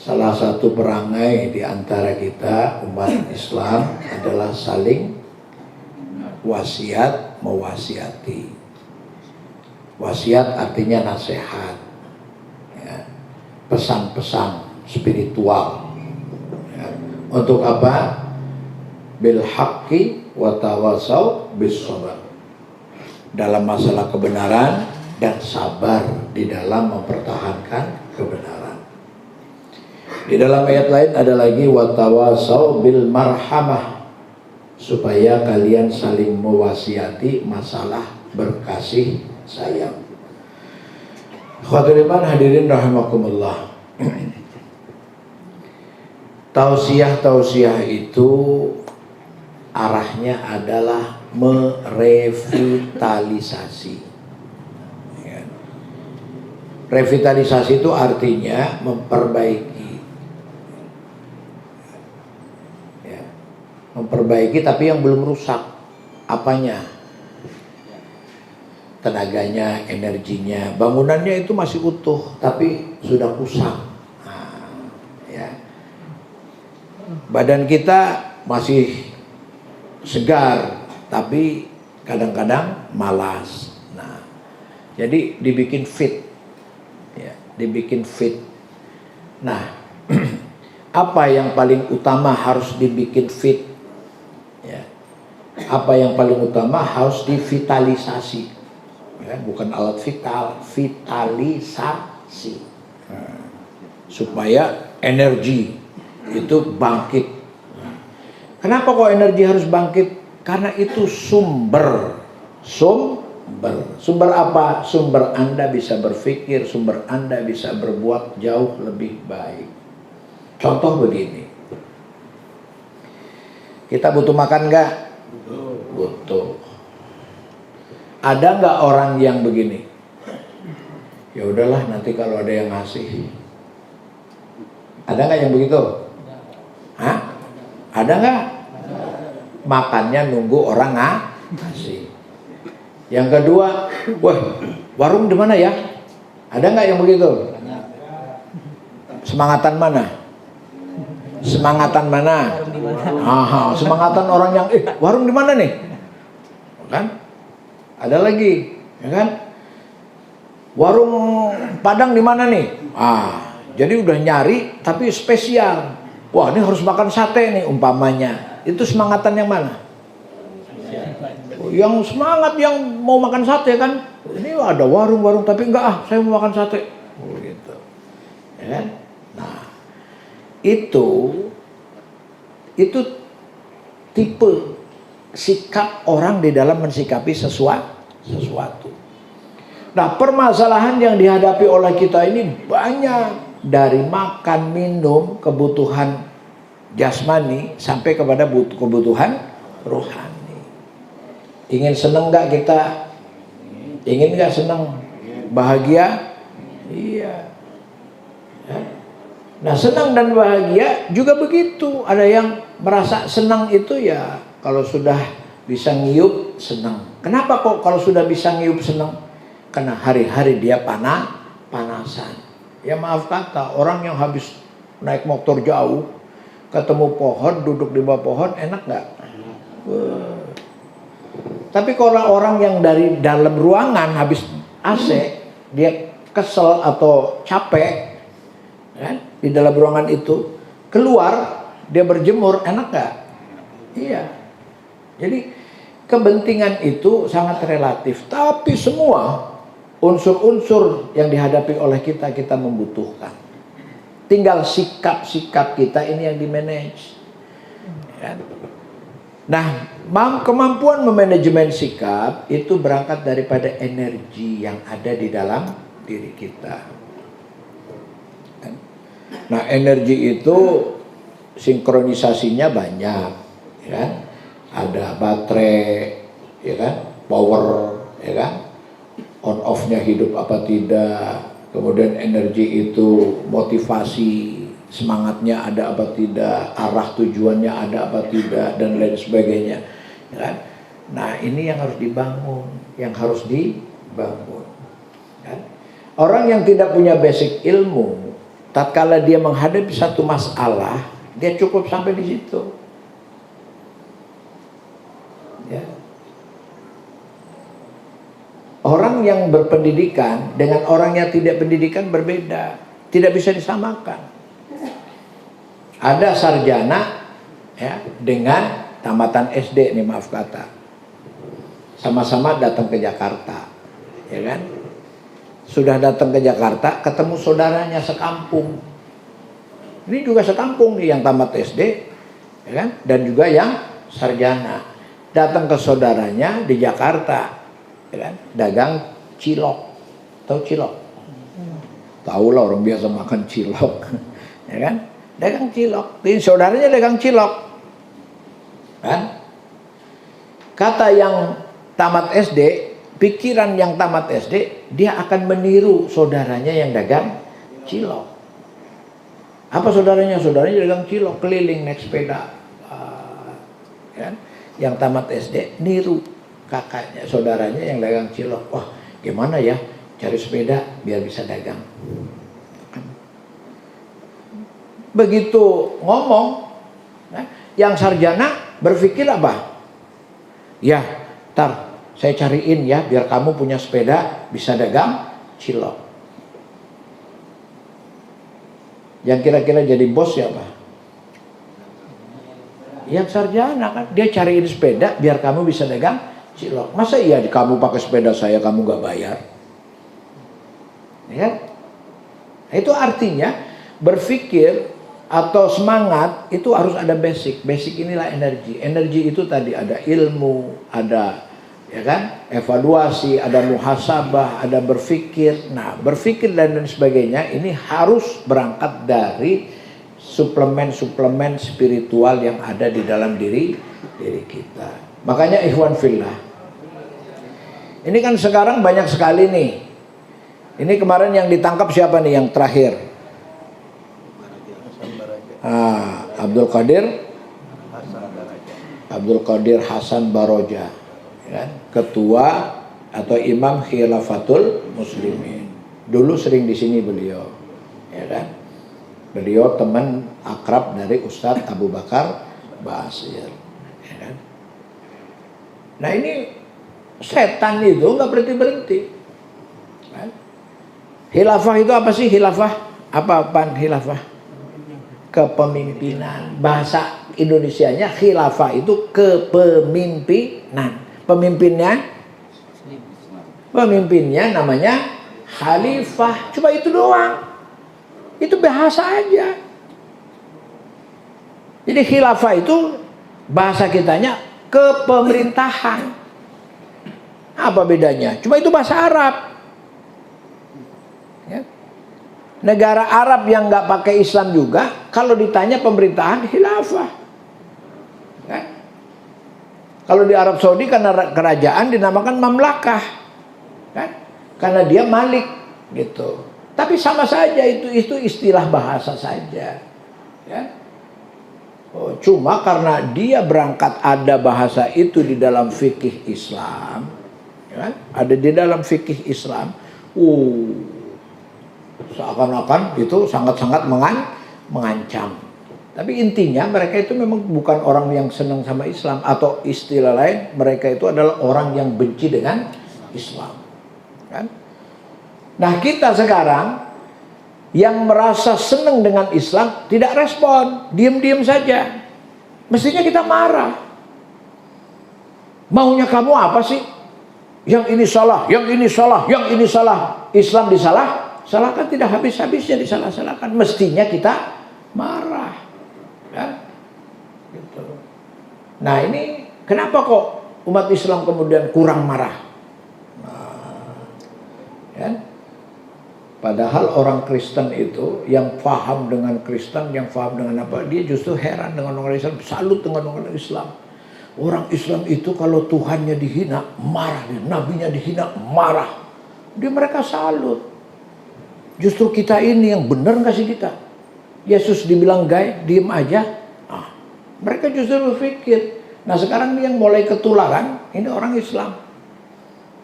Salah satu perangai di antara kita umat Islam adalah saling wasiat mewasiati. Wasiat artinya nasihat, ya, pesan-pesan spiritual. Ya. Untuk apa? Bil haqqi wa tawassaw bis sabr. Dalam masalah kebenaran dan sabar di dalam mempertahankan kebenaran. Di dalam ayat lain ada lagi wa tawassaw bil marhamah, supaya kalian saling mewasiati masalah berkasih sayang. Khadirin hadirin rahimakumullah. Tausiah itu arahnya adalah merevitalisasi. Ya. Revitalisasi itu artinya memperbaiki. Ya. Memperbaiki tapi yang belum rusak. Apanya? Tenaganya, energinya, bangunannya itu masih utuh tapi sudah kusam. Nah, ya. Badan kita masih segar tapi kadang-kadang malas. Nah, jadi dibikin fit, ya, dibikin fit. Nah, apa yang paling utama harus dibikin fit? Ya. Apa yang paling utama harus divitalisasi. Ya, bukan alat vital, vitalisasi. Nah, supaya energi itu bangkit. Kenapa kok energi harus bangkit? Karena itu sumber apa? Sumber Anda bisa berpikir, sumber Anda bisa berbuat jauh lebih baik. Contoh begini, kita butuh makan nggak? Butuh. Ada nggak orang yang begini? Ya udahlah, nanti kalau ada yang ngasih. Ada nggak yang begitu? Hah? Ada nggak? Makannya nunggu orang ngasih. Yang kedua, wah, warung di mana ya? Ada nggak yang begitu? Semangatan mana? Semangatan mana? Aha, semangatan orang yang, warung di mana nih? Kan? Ada lagi, ya kan? Warung Padang di mana nih? Jadi udah nyari tapi spesial. Wah, ini harus makan sate nih umpamanya. Itu semangatan yang mana? Yang semangat yang mau makan sate kan? Ini ada warung-warung tapi enggak, saya mau makan sate. Gitu. Ya kan? Nah, itu tipe sikap orang di dalam mensikapi sesuatu. Nah, permasalahan yang dihadapi oleh kita ini banyak. Dari makan, minum, kebutuhan jasmani sampai kepada kebutuhan rohani. Ingin senang gak kita? Ingin gak senang? Bahagia? Iya. Nah, senang dan bahagia juga begitu. Ada yang merasa senang itu ya kalau sudah bisa ngiup senang. Kenapa kok kalau sudah bisa ngiup senang? Karena hari-hari dia panasan. Ya maaf kata, orang yang habis naik motor jauh, ketemu pohon, duduk di bawah pohon, enak gak? Tapi kalau orang yang dari dalam ruangan habis AC, dia kesel atau capek, kan? Di dalam ruangan itu, keluar, dia berjemur, enak gak? Iya. Jadi kepentingan itu sangat relatif. Tapi semua unsur-unsur yang dihadapi oleh kita membutuhkan. Tinggal sikap-sikap kita ini yang di-manage. Nah, kemampuan memanajemen sikap itu berangkat daripada energi yang ada di dalam diri kita. Nah, energi itu sinkronisasinya banyak, ya. Ada baterai, ya kan, power, ya kan, on off-nya hidup apa tidak, Kemudian energi itu motivasi, semangatnya ada apa tidak, arah tujuannya ada apa tidak, dan lain sebagainya. Ya kan? Nah ini yang harus dibangun, Kan? Orang yang tidak punya basic ilmu, tatkala dia menghadapi satu masalah, dia cukup sampai di situ. Ya. Orang yang berpendidikan dengan orang yang tidak pendidikan berbeda, tidak bisa disamakan. Ada sarjana ya dengan tamatan SD nih, maaf kata, sama-sama datang ke Jakarta, ya kan? Sudah datang ke Jakarta, ketemu saudaranya sekampung. Ini juga sekampung nih, yang tamat SD, ya kan? Dan juga yang sarjana. Datang ke saudaranya di Jakarta, ya kan? Dagang cilok. Tahu cilok? Tahu lah, orang biasa makan cilok. Ya kan? Dagang cilok. Ini saudaranya dagang cilok. Kan? Kata yang tamat SD, pikiran yang tamat SD, dia akan meniru saudaranya yang dagang cilok. Apa saudaranya? Saudaranya dagang cilok, keliling naik sepeda. Kan? Yang tamat SD niru kakaknya, saudaranya yang dagang cilok. Wah, gimana ya cari sepeda biar bisa dagang. Begitu ngomong, yang sarjana berpikir apa? Ya, ntar saya cariin ya biar kamu punya sepeda bisa dagang cilok. Yang kira-kira jadi bos siapa? Yang sarjana kan, dia cariin sepeda biar kamu bisa dagang cilok. Masa iya kamu pakai sepeda saya kamu gak bayar? Ya? Itu artinya berpikir atau semangat itu harus ada basic. Basic inilah energi. Energi itu tadi ada ilmu, ada ya kan, evaluasi, ada muhasabah, ada berpikir. Nah, berpikir dan sebagainya ini harus berangkat dari suplemen-suplemen spiritual yang ada di dalam diri kita. Makanya ikhwan fillah, ini kan sekarang banyak sekali nih. Ini kemarin yang ditangkap siapa nih yang terakhir? Abdul Qadir Hasan Baroja, ya, ketua atau imam khilafatul muslimin. Dulu sering di sini beliau, ya kan? Beliau teman akrab dari Ustadz Abu Bakar Basir, ya kan? Nah ini setan itu nggak berhenti. Kan? Khilafah itu apa sih khilafah? Apa-apaan khilafah? Kepemimpinan. Bahasa Indonesianya khilafah itu kepemimpinan. Pemimpinnya namanya khalifah. Cuma itu doang. Itu bahasa aja. Jadi khilafah itu bahasa kitanya kepemerintahan. Apa bedanya? Cuma itu bahasa Arab. Ya. Negara Arab yang nggak pakai Islam juga, kalau ditanya pemerintahan khilafah. Ya. Kalau di Arab Saudi karena kerajaan dinamakan mamlakah, kan? Karena dia malik, gitu. Tapi sama saja itu istilah bahasa saja. Ya. Oh, cuma karena dia berangkat ada bahasa itu di dalam fikih Islam, ya, ada di dalam fikih Islam, seakan-akan itu sangat-sangat mengancam. Tapi intinya mereka itu memang bukan orang yang senang sama Islam, atau istilah lain mereka itu adalah orang yang benci dengan Islam. Kan? Nah kita sekarang yang merasa senang dengan Islam tidak respon, diam-diam saja. Mestinya kita marah. Maunya kamu apa sih? Yang ini salah, yang ini salah, yang ini salah. Islam salahkan, tidak habis-habisnya disalah-salahkan. Mestinya kita marah. Ya? Gitu. Nah ini kenapa kok umat Islam kemudian kurang marah? Ya? Padahal orang Kristen itu yang paham dengan Kristen, yang paham dengan apa, dia justru heran dengan orang Islam, salut dengan orang Islam. Orang Islam itu kalau Tuhannya dihina, marah. Nabinya dihina, marah. Dia mereka salut. Justru kita ini yang benar kasih kita. Yesus dibilang gaib, diem aja. Nah, mereka justru berpikir. Nah sekarang yang mulai ketularan, ini orang Islam.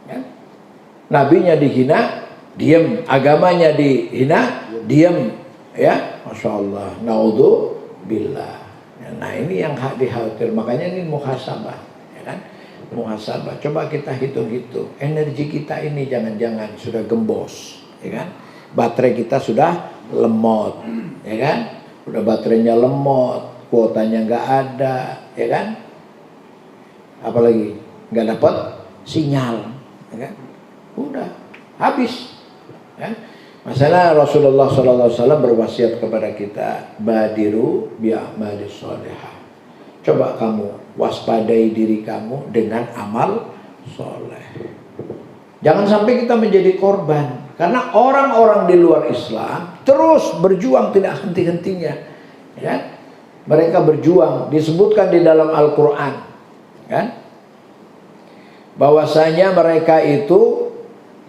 Ya. Nabinya dihina, diem. Agamanya dihina, diem. Ya, Masya Allah. Naudzubillah. Nah ini yang dikhawatir. Makanya ini muhasabah. Ya kan? Muhasabah. Coba kita hitung-hitung. Energi kita ini jangan-jangan sudah gembos. Ya kan? Baterai kita sudah lemot. Ya kan? Udah baterainya lemot. Kuotanya nggak ada. Ya kan? Apalagi nggak dapat sinyal, ya kan? Udah habis. Ya. Masalah Rasulullah SAW berwasiat kepada kita, badiru bi'amalis sholihah. Coba kamu waspadai diri kamu dengan amal soleh. Jangan sampai kita menjadi korban, karena orang-orang di luar Islam terus berjuang tidak henti-hentinya. Ya. Mereka berjuang, disebutkan di dalam Al-Quran. Kan? Bahwasanya mereka itu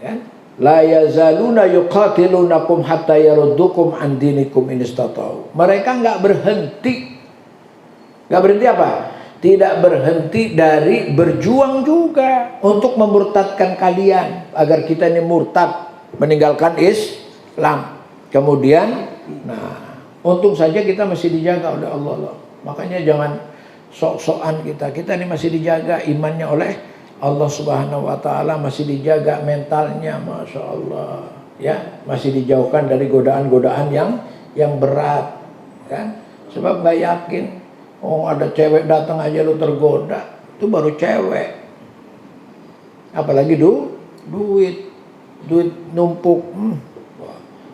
kan, la yazaluna yuqatilunakum hatta yaruddukum an dinikum in istata'u. Mereka nggak berhenti. Nggak berhenti apa? Tidak berhenti dari berjuang juga untuk memurtadkan kalian agar kita ini murtad, meninggalkan Islam. Kemudian, nah, untung saja kita masih dijaga oleh Allah. Makanya jangan sok-sokan kita ini masih dijaga imannya oleh Allah Subhanahu wa Ta'ala, masih dijaga mentalnya, Masya Allah, ya, masih dijauhkan dari godaan-godaan yang berat, kan? Sebab nggak yakin, oh ada cewek datang aja lu tergoda, itu baru cewek, apalagi duit numpuk,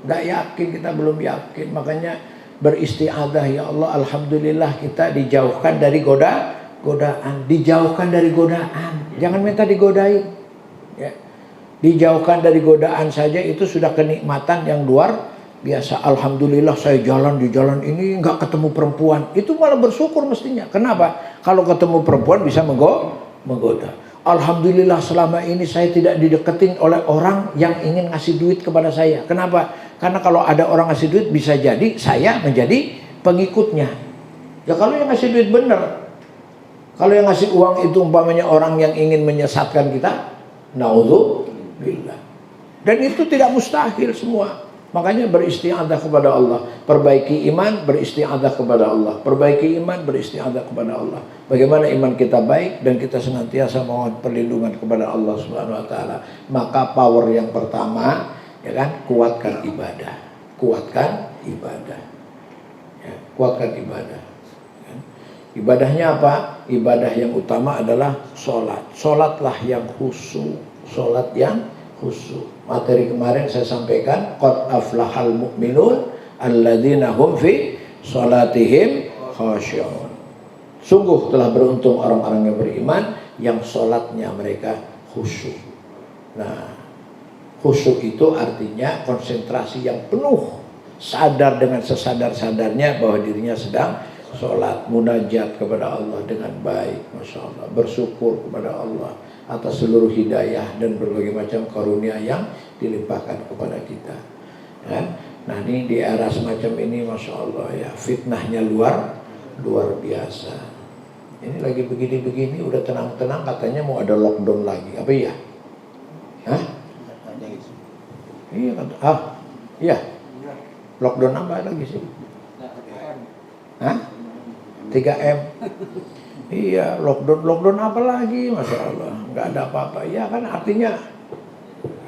nggak yakin, kita belum yakin. Makanya beristiadah, ya Allah, alhamdulillah kita dijauhkan dari godaan, dijauhkan dari godaan. Jangan minta digodain. Ya. Dijauhkan dari godaan saja itu sudah kenikmatan yang luar biasa. Alhamdulillah saya jalan di jalan ini nggak ketemu perempuan. Itu malah bersyukur mestinya. Kenapa? Kalau ketemu perempuan bisa menggoda. Alhamdulillah selama ini saya tidak dideketin oleh orang yang ingin ngasih duit kepada saya. Kenapa? Karena kalau ada orang ngasih duit bisa jadi saya menjadi pengikutnya. Ya kalau yang ngasih duit benar. Kalau yang ngasih uang itu umpamanya orang yang ingin menyesatkan kita, naudzubillah. Dan itu tidak mustahil semua. Makanya beristiadah kepada Allah, perbaiki iman, beristiadah kepada Allah, perbaiki iman, beristiadah kepada Allah. Bagaimana iman kita baik dan kita senantiasa mohon perlindungan kepada Allah Subhanahu wa Ta'ala. Maka power yang pertama, ya kan, kuatkan ibadah, kuatkan ibadah, ya, kuatkan ibadah. Ya. Ibadahnya apa? Ibadah yang utama adalah sholat. Sholatlah yang khusyuk, sholat yang khusyuk. Materi kemarin saya sampaikan, qad aflahal mu'minun alladzina hum fi sholatihim khashi'un. Sungguh telah beruntung orang-orang yang beriman yang sholatnya mereka khusyuk. Nah, khusyuk itu artinya konsentrasi yang penuh, sadar dengan sesadar-sadarnya bahwa dirinya sedang sholat, munajat kepada Allah dengan baik, Masya Allah, bersyukur kepada Allah atas seluruh hidayah dan berbagai macam karunia yang dilimpahkan kepada kita. Kan? Nah ini di era semacam ini, Masya Allah ya, fitnahnya luar biasa. Ini lagi begini-begini, udah tenang-tenang, katanya mau ada lockdown lagi, apa iya? Hah? Iya kata, iya. Lockdown apa lagi sih? Hah? 3M. Iya, lockdown apa lagi? Masya Allah, nggak ada apa-apa. Ya kan artinya,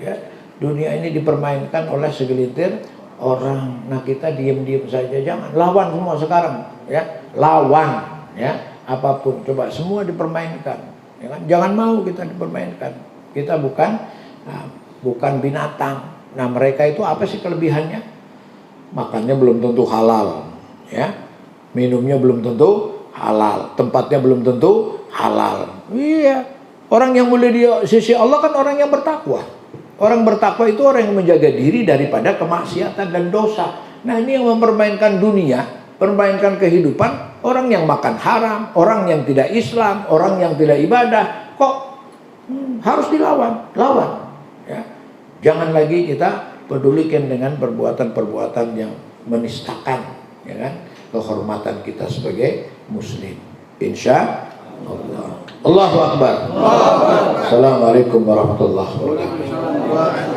ya, dunia ini dipermainkan oleh segelintir orang. Nah kita diem-diem saja, jangan lawan semua sekarang, ya, lawan, ya, apapun. Coba semua dipermainkan, ya kan? Jangan mau kita dipermainkan. Kita bukan binatang. Nah mereka itu apa sih kelebihannya? Makannya belum tentu halal, ya, minumnya belum tentu halal, tempatnya belum tentu halal. Iya, orang yang mulia di sisi Allah kan orang yang bertakwa. Orang bertakwa itu orang yang menjaga diri daripada kemaksiatan dan dosa. Nah ini yang mempermainkan dunia, permainkan kehidupan. Orang yang makan haram, orang yang tidak Islam, orang yang tidak ibadah, kok harus dilawan, lawan. Ya. Jangan lagi kita pedulikan dengan perbuatan-perbuatan yang menistakan, ya kan, kehormatan kita sebagai muslim. Insya Allah. Allahu Akbar. Assalamualaikum warahmatullahi wabarakatuh.